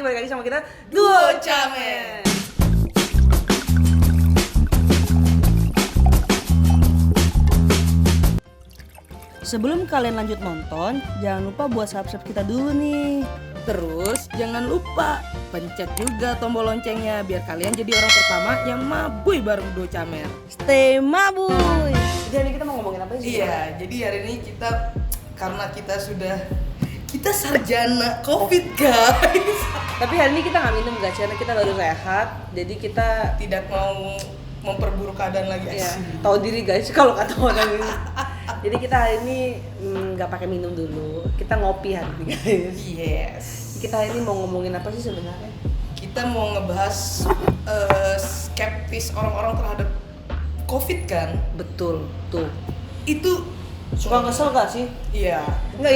balik lagi sama kita Duo Camer. Sebelum kalian lanjut nonton, jangan lupa buat subscribe kita dulu nih. Terus jangan lupa pencet juga tombol loncengnya biar kalian jadi orang pertama yang mabuy bareng Duo Camer. Stay mabuy. Jadi hari ini kita mau ngomongin apa sih? Iya, jadi hari ini karena kita sarjana COVID guys. Tapi hari ini kita nggak minum guys, karena kita baru sehat. Jadi kita Tidak mau memperburuk keadaan lagi. ya, tahu diri guys kalau kata orang ini. Jadi kita hari ini nggak pakai minum dulu, kita ngopi hari ini guys. Yes. Kita hari ini mau ngomongin apa sih sebenarnya? Kita mau ngebahas skeptis orang-orang terhadap COVID kan. Betul, tuh. Itu Suka kesel gak sih? iya. Enggak,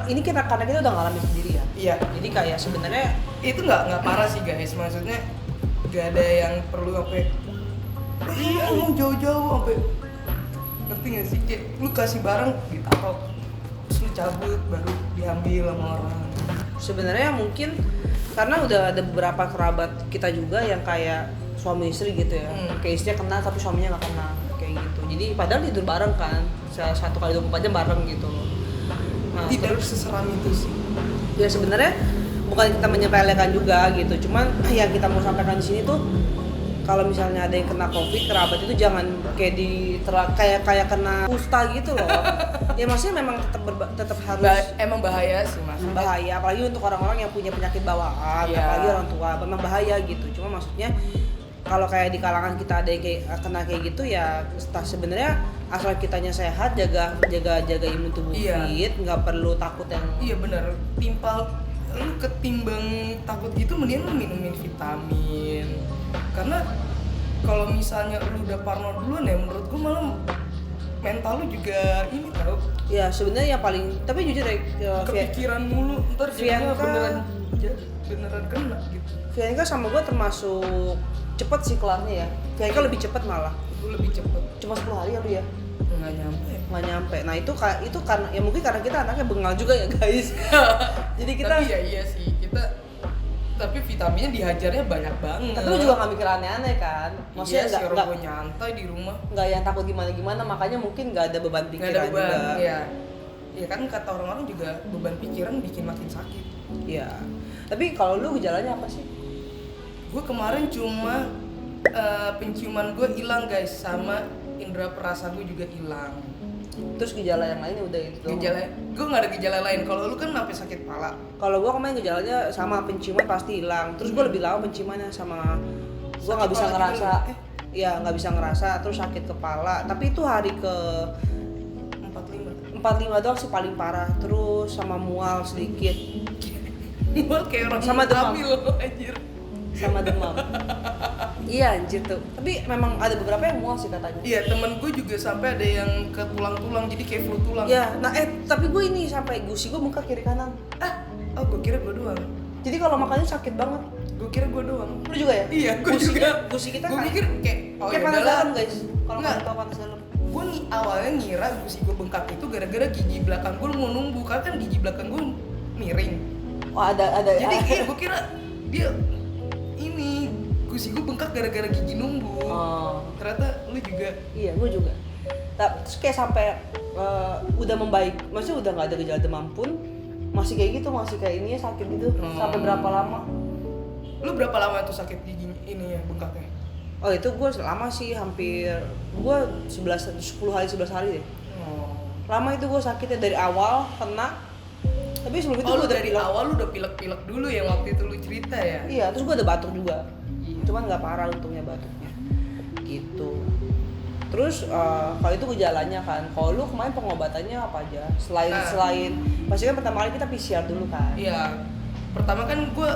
ini kita karena kita udah ngalamin sendiri ya. Iya. Jadi kayak sebenarnya Itu nggak parah sih guys. Maksudnya nggak ada yang perlu sampai iya mau jauh-jauh sampai ngerti nggak sih, kayak lu kasih barang ditaruh terus lu cabut baru diambil sama orang. sebenarnya mungkin karena udah ada beberapa kerabat kita juga yang kayak suami istri gitu ya. Kayak istrinya kena tapi suaminya nggak kena kayak gitu. Jadi padahal tidur bareng kan, 1x24 jam bareng gitu. Nah, Tidak seseram itu sih. ya sebenarnya bukan kita menyepelekan juga gitu, cuman yang kita mau sampaikan di sini tuh kalau misalnya ada yang kena COVID, kerabat itu jangan kayak kayak kena kusta gitu loh. Ya maksudnya memang tetap harus Emang bahaya sih mas. bahaya, apalagi untuk orang-orang yang punya penyakit bawaan, Iya. apalagi orang tua, memang bahaya gitu. Cuma maksudnya kalau kayak di kalangan kita ada yang kena kayak gitu ya sebenarnya asal kitanya sehat, jaga imun tubuh Iya. fit, nggak perlu takut yang Iya benar. Lu ketimbang takut gitu mending lu minumin vitamin. Karena kalau misalnya lu udah parno duluan ya menurut gua malah mental lu juga ini tau. ya sebenarnya yang paling tapi jujur ya Kepikiran mulu ntar jadinya Priyanka- beneran kena gitu. Priyanka sama gue termasuk cepet sih kelarnya ya. Priyanka lebih cepet malah, Gue lebih cepet cuma 10 hari kali ya, nggak nyampe. nggak nyampe. Nah itu karena ya mungkin karena kita anaknya bengal juga ya guys. Jadi kita Tapi ya iya sih tapi vitaminnya dihajarnya banyak banget. tapi lu juga nggak mikir aneh-aneh kan, maksudnya iya sih, orang nggak gue nyantai di rumah nggak yang takut gimana makanya mungkin nggak ada beban nggak pikiran ada beban. juga. Iya ya kan kata orang-orang juga beban pikiran bikin makin sakit. Iya. Tapi kalau lu gejalanya apa sih? Gue kemarin cuma penciuman gue hilang guys, sama indera perasa gue juga hilang. Terus gejala yang lainnya udah itu doang? Gejala gue nggak ada gejala lain. Kalau lu kan sampai sakit kepala. Kalau gua kemarin gejalanya sama penciuman pasti hilang. Terus gua lebih lama penciumannya sama gua nggak bisa kepala ngerasa. juga. Iya nggak bisa ngerasa. Terus sakit kepala. Tapi itu hari ke 45 doang sih paling parah. Terus sama mual sedikit. Gue kayak orang Sama demam. hamil anjir. Sama demam. Iya anjir tuh. Tapi memang ada beberapa yang mual sih katanya. Iya, temen gue juga sampai ada yang ke tulang-tulang, jadi kayak flu tulang. Ya, nah tapi gue ini sampai gusi gue bengkak kiri kanan. Oh gue kira gue doang. Jadi kalau makannya sakit banget. Gue kira gue doang. Lu juga ya? Iya, gue juga. Gusi kita Gue kayak mikir kayak kayak panas yaudahlah. dalam guys. Kalau Nggak. kalian tahu panas dalam. Gue nih awalnya ngira gusi gue bengkak itu gara-gara gigi belakang gue mau numbuh, karena kan gigi belakang gue miring. Oh ada. Jadi iya, gue kira dia ini gusi gue bengkak gara-gara gigi numbuh. Oh. Ternyata lu juga. Iya, gue juga. Terus kayak sampai udah membaik, maksudnya udah nggak ada gejala demam pun masih kayak gitu, masih kayak ini sakit gitu. Sampai berapa lama? Lu berapa lama tuh sakit gigi ini ya bengkaknya? Oh itu gue lama sih, hampir gue 10 hari 11 hari deh. Oh. Lama itu gue sakitnya dari awal kena. Tapi sebelum itu Oh, gue lu udah dari pilek. awal lu udah pilek-pilek dulu ya waktu itu lu cerita ya? Iya, terus gue ada batuk juga. Cuman nggak parah untungnya batuknya. Gitu. Terus kalau itu gejalanya kan. Kalau lu kemarin pengobatannya apa aja? Selain pasti kan pertama kali kita PCR dulu kan. Iya. Pertama kan gue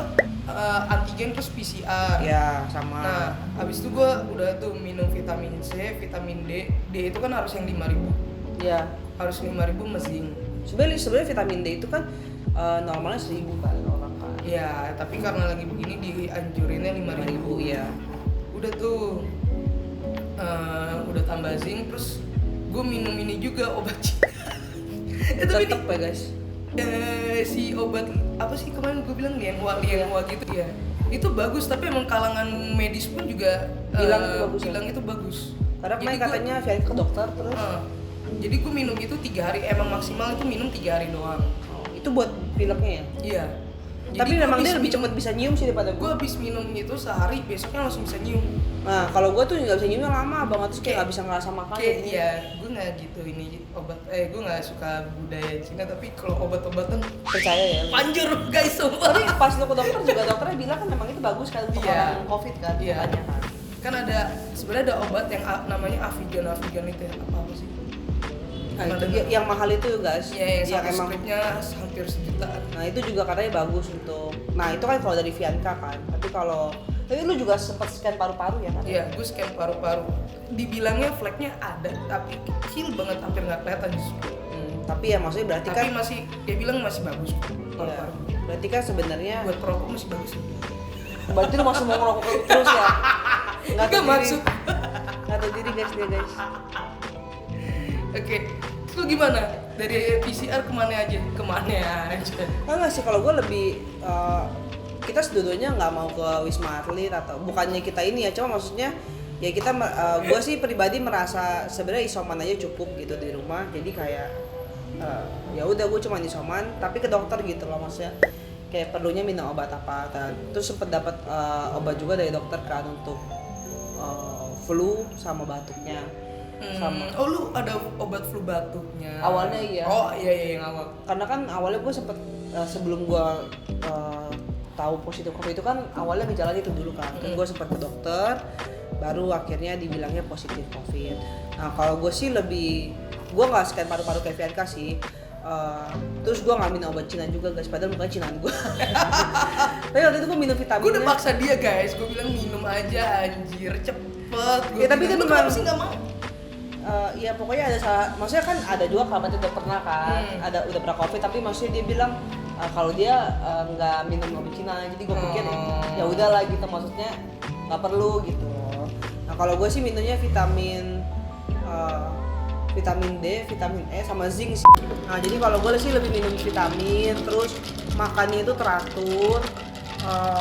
antigen terus PCR. Iya, sama. Nah, habis itu gue udah tuh minum vitamin C, vitamin D. D itu kan harus yang 5.000. Iya. Harus 5.000 sama zinc. Sebenarnya vitamin D itu kan normalnya 1.000 kan orang kan. Iya, tapi karena lagi begini dianjurinnya 5.000. Iya. Udah tuh udah tambah zinc, terus gue minum ini juga obat Cina. Tapi Tetep ya guys. si obat apa sih kemarin gue bilang Lianhua gitu ya, itu bagus, tapi emang kalangan medis pun juga bilang itu bagus. Karena kemarin katanya Vian ke dokter terus. Jadi gue minum itu 3 hari, emang maksimal itu minum 3 hari doang. Itu buat pileknya ya? Iya. Tapi memang dia lebih cepat bisa nyium sih daripada gue habis minum itu sehari, besoknya langsung bisa nyium. Nah, kalau gue tuh nggak bisa nyiumnya lama banget, terus kayak nggak bisa ngerasa makan. Iya, gue nggak gitu ini obat. Gue nggak suka budaya Cina, tapi kalau obat-obatan percaya ya. Panjur guys, sumpah. Tapi pas lu ke dokter juga dokternya bilang kan memang itu bagus kan untuk orang COVID kan. Iya. Kan. Kan ada sebenarnya ada obat yang namanya Avigan itu ya, apa sih? Nah, itu yang mahal itu guys. Iya, yang emang stripnya hampir sejutaan. Nah, itu juga katanya bagus untuk. Nah, itu kan kalau dari Vianka kan. Tapi lu juga sempat scan paru-paru ya kan? Iya, gue scan paru-paru. Dibilangnya fleknya ada, tapi kecil banget, hampir nggak kelihatan justru. Tapi ya maksudnya berarti tapi kan masih dia bilang masih bagus paru-paru. Iya. Berarti kan sebenarnya buat perokok masih bagus. Berarti lu masih mau ngerokok terus ya? Nggak maksud. Nggak tahu diri guys dia guys. Oke, itu gimana? Dari PCR kemana aja? Enggak sih, kalau gue lebih kita sedulunya nggak mau ke Wisma Atlet atau bukannya kita ini ya, cuma maksudnya ya kita gue sih pribadi merasa sebenarnya isoman aja cukup gitu di rumah, jadi kayak ya udah gue cuma isoman tapi ke dokter gitu loh, maksudnya kayak perlunya minum obat apa, terus sempet dapat obat juga dari dokter kan untuk flu sama batuknya. Sama. Oh, lu ada obat flu batuknya? Awalnya iya. Oh iya yang awal. Karena kan awalnya gue sempet sebelum gue tahu positif COVID itu kan awalnya gejala itu dulu kan. Terus gue sempet ke dokter, baru akhirnya dibilangnya positif COVID. Nah kalau gue sih gue nggak scan paru-paru kayak Vianka sih. Terus gue nggak minum obat Cina juga guys, padahal mukanya Cinaan gue. Tapi waktu itu gue minum vitamin. Gue udah paksa dia guys, gue bilang minum aja anjir cepet. Ya tapi kan kenapa sih nggak mau? Ya pokoknya maksudnya kan ada juga kerabatnya udah pernah kan, udah pernah COVID, tapi maksudnya dia bilang kalau dia nggak minum obat Cina, jadi gue pikir ya udahlah gitu, maksudnya nggak perlu gitu. Nah kalau gue sih minumnya vitamin D, vitamin E sama zinc sih. Nah jadi kalau gue sih lebih minum vitamin, terus makannya itu teratur,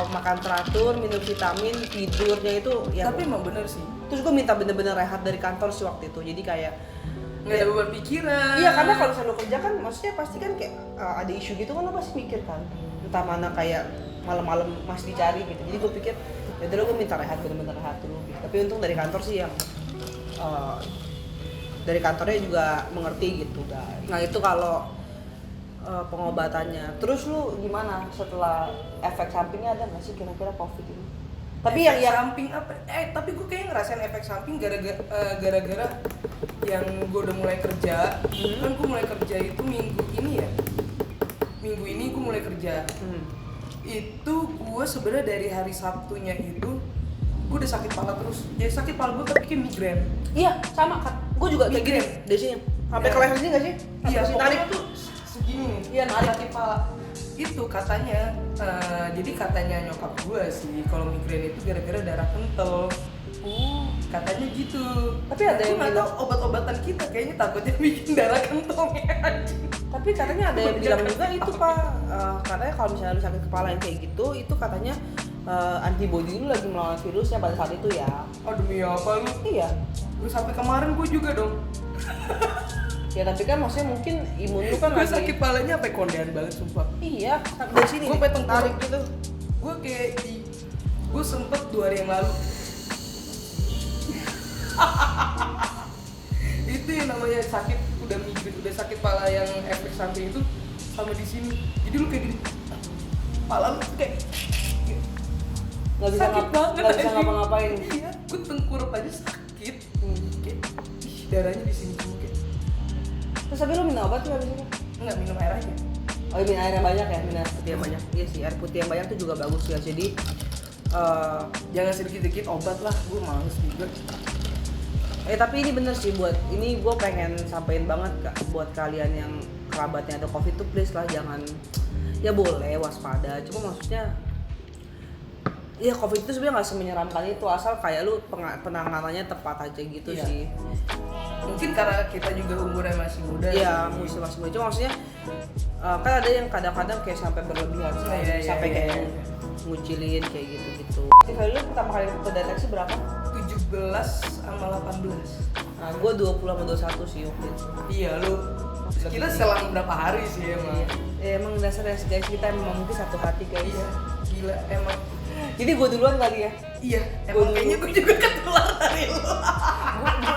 makan teratur, minum vitamin, tidurnya itu ya. Tapi emang bener sih. Terus gue minta bener-bener rehat dari kantor sih waktu itu, jadi kayak nggak ada beban pikiran. Iya, karena kalau misalnya lo kerja kan maksudnya pasti kan kayak ada isu gitu kan, lo pasti mikir kan entah mana kayak malam-malam masih dicari gitu. Jadi gue pikir ya udah gue minta rehat, bener-bener rehat dulu gitu. Tapi untung dari kantor sih yang dari kantornya juga mengerti gitu guys. Nah itu kalau pengobatannya. Terus lu gimana setelah efek sampingnya, ada nggak sih kira-kira COVID ini? Tapi efek samping apa? Tapi gue kayak ngerasain efek samping gara-gara yang gue udah mulai kerja. Kan gue mulai kerja itu minggu ini gue mulai kerja. Itu gue sebenarnya dari hari Sabtunya itu gue udah sakit kepala terus. Ya sakit kepala gue tapi kayak migrain. Iya sama kan. Gue juga kayak gini deh sih. Sampai ke leher ini nggak sih? Iya. Narik tuh segini nih. Iya narik sakit kepala. Itu katanya, jadi katanya nyokap gue sih kalau migrain itu gara-gara darah kental. Katanya gitu. Tapi ada yang bilang obat-obatan kita kayaknya takutnya bikin darah kental ya. Tapi katanya ada yang bilang juga itu Pak, katanya kalau misalnya lu sakit kepala yang kayak gitu, itu katanya antibody lu lagi melawan virusnya pada saat itu ya. Oh demi apa lu? Iya. Lu sampai kemarin gue juga dong. Ya tapi kan maksudnya mungkin imun lu kan gue lagi sakit palanya sampai kondean banget sumpah. Iya, dari sini gue peteng tarik gitu. Gue kayak gue sempet 2 hari yang lalu. Itu yang namanya sakit udah sakit pala yang efek samping itu sama di sini. Jadi lu kayak gini. Pala lu kayak nggak bisa ngapa-ngapain. Iya, gue tengkurap aja sakit. Kayak darahnya di sini. Terus tapi lu minum obat tuh habis itu? Enggak, minum air aja. Oh minum air yang banyak ya, minum air putih yang banyak. Iya sih, air putih yang banyak tuh juga bagus ya. Jadi jangan sedikit-sedikit obat lah, gue males juga. Tapi ini bener sih, ini gue pengen sampein banget Kak, buat kalian yang kerabatnya ada COVID tuh please lah jangan, ya boleh waspada, cuma maksudnya ya COVID itu sebenarnya nggak semenyeramkan itu, asal kayak lu penanganannya tepat aja gitu sih. Mungkin karena kita juga umurnya masih muda. Iya, masih muda. Cuma maksudnya kan ada yang kadang-kadang kayak sampai berlebihan, sampai kayak ngucilin kayak gitu-gitu. Kali lu pertama kali kedeteksi berapa? 17 sama 18. Nah, gue 20 sama 21 sih waktu itu. Iya, lu kita selang berapa hari sih emang. Emang dasarnya guys, kita emang mungkin satu hati guys. Iya, gila emang. Jadi gue duluan kali ya? Iya, emang kayaknya gue juga ketular dari lu.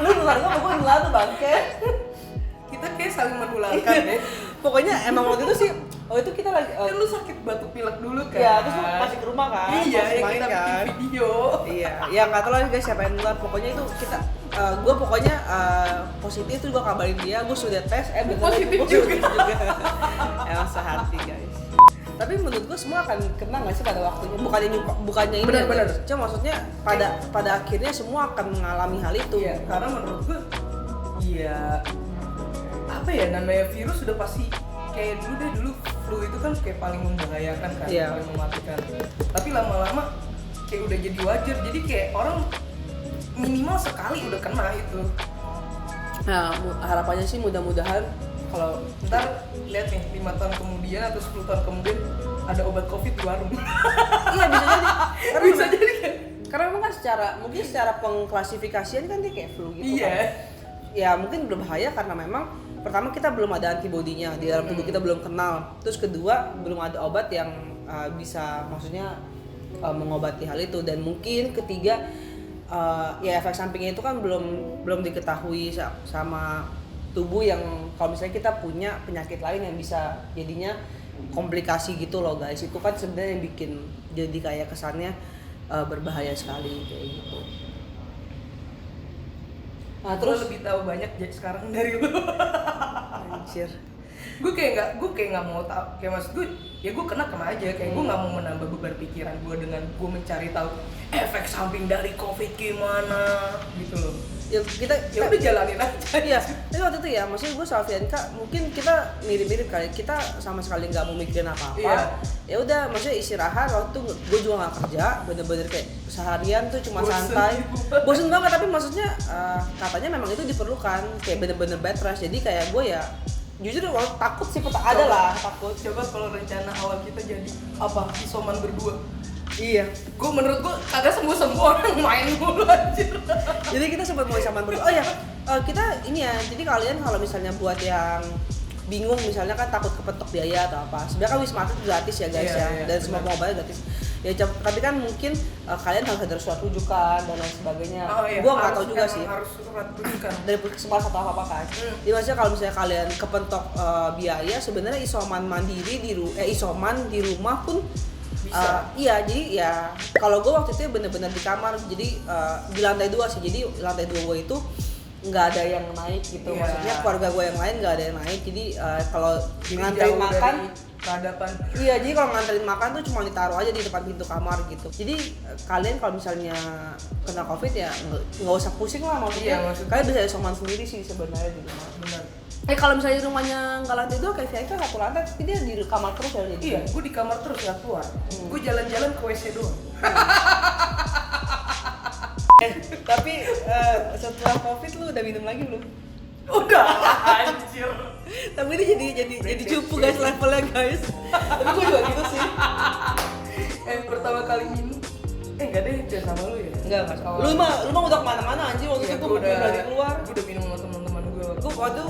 Lu nular gue nular tuh bangke. Kita kayak saling menularkan deh. Pokoknya emang waktu itu sih, waktu itu kita lagi Kan lu sakit batuk pilek dulu kan? ya, terus lu masih ke rumah kan? Iya, masih yang main kita kan? bikin video. Iya, ya nggak tahu lah guys siapa yang nular. Pokoknya itu kita, gue pokoknya positif tuh gue kabarin dia, gue sudah tes, bener Positif gua juga. Emang sehati guys. Tapi menurut gue semua akan kena nggak sih pada waktunya? Bukannya ini. Benar, ya, benar. guys. Cuma maksudnya pada akhirnya semua akan mengalami hal itu. Iya, karena menurut gue, iya apa ya, namanya virus sudah pasti kayak dulu flu itu kan kayak paling membahayakan kan, Iya. paling mematikan. Tapi lama-lama kayak udah jadi wajar, jadi kayak orang minimal sekali udah kena itu. Nah, harapannya sih mudah-mudahan Kalau ntar lihat nih 5 tahun kemudian atau 10 tahun kemudian ada obat covid di warung. iya bisa jadi. Karena Bisa jadi kan? Karena memang kan secara pengklasifikasian kan dia kayak flu gitu Iya. kan. Ya mungkin berbahaya karena memang pertama kita belum ada antibodinya di dalam tubuh kita, belum kenal. Terus kedua belum ada obat yang bisa maksudnya mengobati hal itu, dan mungkin ketiga ya efek sampingnya itu kan belum diketahui sama tubuh, yang kalau misalnya kita punya penyakit lain yang bisa jadinya komplikasi gitu loh guys. Itu kan sebenarnya yang bikin jadi kayak kesannya berbahaya sekali kayak gitu. Nah, Terus terus lebih tahu banyak sekarang dari lu. anjir. gue kayak nggak mau tahu, kayak maksud gue ya gue kena aja, kayak gue nggak mau menambah beban pikiran gue dengan gue mencari tahu efek samping dari covid gimana gitu loh. Ya kita Ya udah jalanin aja. iya, tapi waktu itu ya, maksudnya gue sama Fianka mungkin kita mirip-mirip kali, kita sama sekali nggak mau mikirin apa-apa. Iya. Ya udah, maksudnya istirahat. Waktu itu gue juga nggak kerja, bener-bener kayak seharian tuh cuma Bosen santai. gitu. Bosen banget, tapi maksudnya katanya memang itu diperlukan, kayak bener-bener bed rest. Jadi kayak gue ya jujur takut sih, ada lah takut. Coba kalau rencana awal kita jadi apa, isoman berdua. Iya. Menurut gue kagak sembuh orang main mulu anjir. Jadi kita sempat mau isaman berdua. Oh ya, kita ini ya. Jadi kalian kalau misalnya buat yang bingung, misalnya kan takut kepetok biaya atau apa, sebenarnya kan Wisma Atlet gratis ya guys, Iya, ya, iya, dan semua benar. pengobatan gratis. Ya tapi kan mungkin kalian harus ada surat rujukan dan lain sebagainya. Oh, iya. Gua nggak tahu juga Emang sih. harus surat rujukan. Dari puskesmas atau apa kan. Jadi maksudnya kalau misalnya kalian kepentok biaya, sebenarnya isoman mandiri isoman di rumah pun Bisa. iya. Jadi ya kalau gue waktu itu bener-bener di kamar, jadi di lantai 2 sih. Jadi lantai 2 gue itu nggak ada yang naik gitu. Iya. Maksudnya keluarga gue yang lain nggak ada yang naik. Jadi kalau Jadi nganterin jauh makan, dari kehadapan. iya, jadi kalau nganterin makan tuh cuma ditaruh aja di depan pintu kamar gitu. Jadi kalian kalau misalnya kena covid ya nggak usah pusing lah, maksudnya. Iya, maksudnya. Kalian bisa isoman sendiri sih sebenarnya di rumah. Benar. Kalau misalnya di rumahnya nggak lantai 2 kayak Fianka satu lantai, tapi dia di kamar terus ya. Iya, gue di kamar terus nggak keluar. Gue jalan-jalan ke WC doang. Tapi setelah covid lu udah minum lagi belum? Udah anjir. Tapi ini jadi cupu guys levelnya guys. Tapi gue juga gitu sih. Pertama kali minum enggak deh, jangan sama lu ya. Enggak. Lu mah udah kemana-mana anjir, waktu itu gue belum berani keluar. Gue udah minum sama teman-teman gue. Gue waktu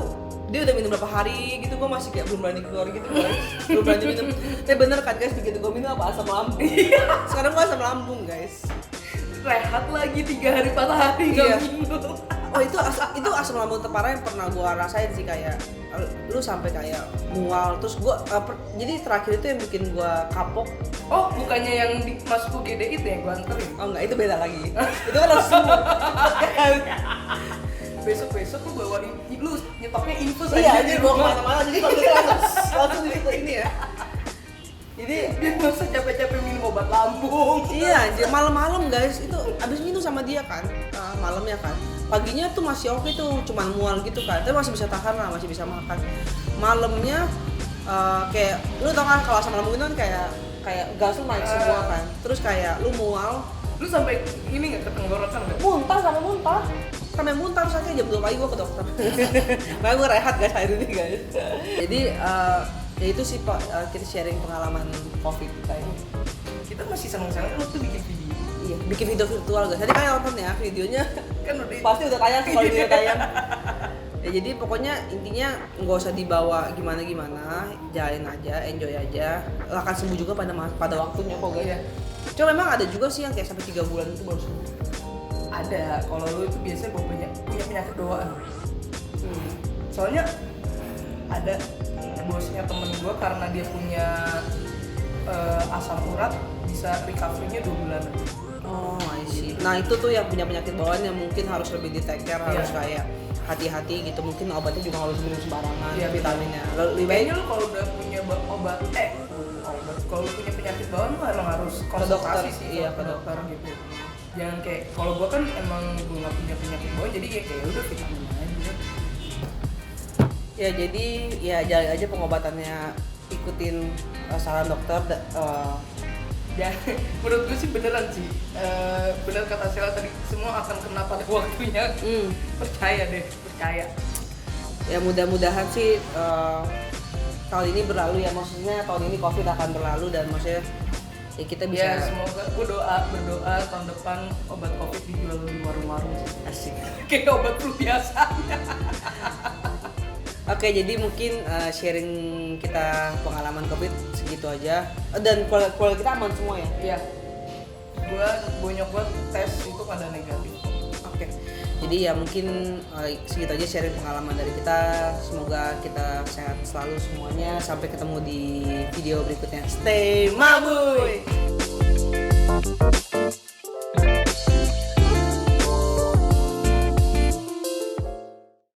dia udah minum berapa hari gitu, gue masih kayak belum berani keluar gitu guys. Belum berani minum. Tapi bener kan guys, begitu gue minum apa asam lambung. Sekarang gue asam lambung guys. Rehat lagi 3 hari 4 hari Iya. nggak minum. Oh itu asam lambung terparah yang pernah gue rasain sih, kayak lu sampai kayak mual. Terus gue jadi terakhir itu yang bikin gue kapok. Oh, bukannya yang masuk UGD itu yang gue anterin? Oh enggak, itu beda lagi. Itu kan harus sembuh. Besok lu bawain, lu nyetoknya infus Iya, jadi bawa kemana-mana. Jadi kalau kita langsung di situ ini ya. Jadi dia nggak usah capek-capek minum obat lambung. iya, anjir, malam-malam guys itu abis minum sama dia kan, malamnya kan. Paginya tuh masih oke tuh, cuman mual gitu kan. Tapi masih bisa tahan lah, masih bisa makan. Malamnya kayak lu tau kan kalau asam lambung itu kan kayak gas lu naik semua kan. Terus kayak lu mual, Lu sampai ini nggak, ke tenggorokan nggak? muntah sama muntah. sampai muntah sakit jam 2 pagi gue ke dokter. Makanya gue rehat guys hari ini guys. Jadi ya itu sih Pak, kita sharing pengalaman COVID kita ini. Kita masih senang-senang waktu bikin video. Iya, bikin video virtual guys. Tadi kalian nonton ya videonya. Kan udah Pasti udah tayang kalau video tayang. Ya jadi pokoknya intinya nggak usah dibawa gimana-gimana, jalanin aja, enjoy aja. Akan sembuh juga pada waktunya kok guys. Iya. Cuma memang ada juga sih yang kayak sampai 3 bulan itu baru sembuh. Ada, kalau lu itu biasanya punya penyakit bawaan. Soalnya ada bosnya temen gue karena dia punya asam urat bisa recovery-nya 2 bulan. Oh, I see. Nah itu tuh yang punya penyakit bawaan yang mungkin harus lebih di take care, harus kayak hati-hati gitu. Mungkin obatnya juga harus minum sembarangan, vitaminnya. Lebih baik Kayaknya lu kalau udah punya obat, kalau lu punya penyakit bawaan lu emang harus konsultasi sih iya, ke dokter gitu. Jangan kayak, kalau gua kan emang gua nggak punya penyakit bawaan, jadi kayak udah vitamin aja. ya jadi ya jalan aja pengobatannya, ikutin saran dokter. Ya, menurut gue sih beneran sih, bener kata Sheila tadi, semua akan kena pada waktunya. Percaya deh, percaya. Ya mudah-mudahan sih tahun ini berlalu ya, maksudnya tahun ini COVID akan berlalu dan maksudnya ya kita bisa. Ya semoga, gue berdoa tahun depan obat COVID dijual di warung-warung sih. Asik. Kayak obat flu biasa. Oke, jadi mungkin sharing kita pengalaman COVID segitu aja. Dan keluarga kita aman semua ya? Iya. Bonyok gue tes itu pada negatif. Oke. Jadi ya mungkin segitu aja sharing pengalaman dari kita. Semoga kita sehat selalu semuanya. Sampai ketemu di video berikutnya. Stay mabuy!